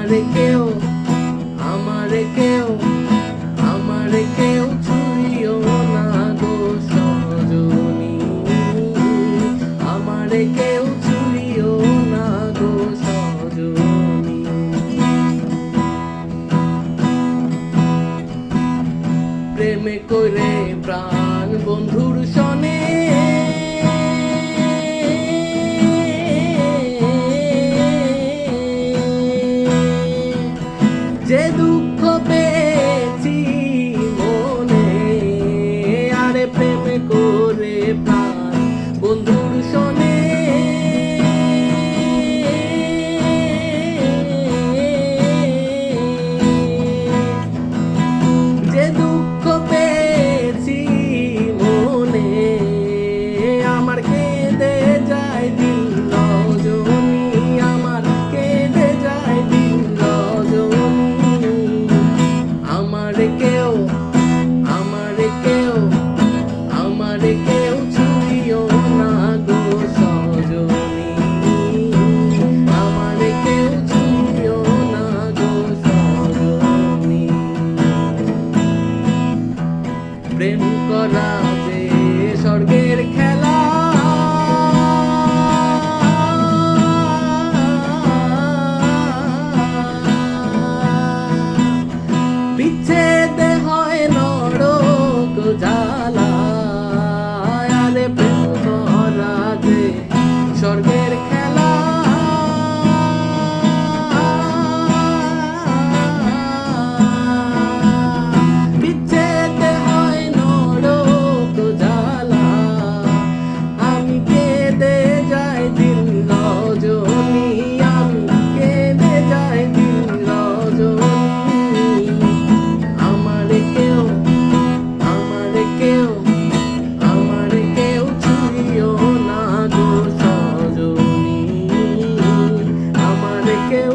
কেউ আমারে কেউ আমারে কেউ ছুঁইও না গো সজনী, আমারে কেউ ছুঁইও না গো সজনী। প্রেমে করে প্রাণ বন্ধুর সনে যে দুঃখ পেয়েছি মনে, আরে প্রেমে করে প্রাণ বন্ধুর সনে যে দুঃখ পেয়েছি মনে, আমার কেঁদে যায় দিল রজনী, আমার কেঁদে যায় দিল রজনী। আমারে কেউ আমারে কেউ আমারে কেউ ছুঁইও না গো সজনী, আমারে কেউ ছুঁইও না গো সজনী। প্রেম করা যে স্বর্গের খেলা, বিচ্ছেদে হয় নরক জ্বালা, আরে প্রেম করা যে স্বর্গের খেলা। বিচ্ছেদে হয় নরক জ্বালা, আমি কেঁদে যাই দিল রজনী, আমি কেঁদে যাই দিল রজনী। আমারে কেউ আমারে কেউ আমারে কেউ ছুঁইও না গো সজনী, আমারে কেউ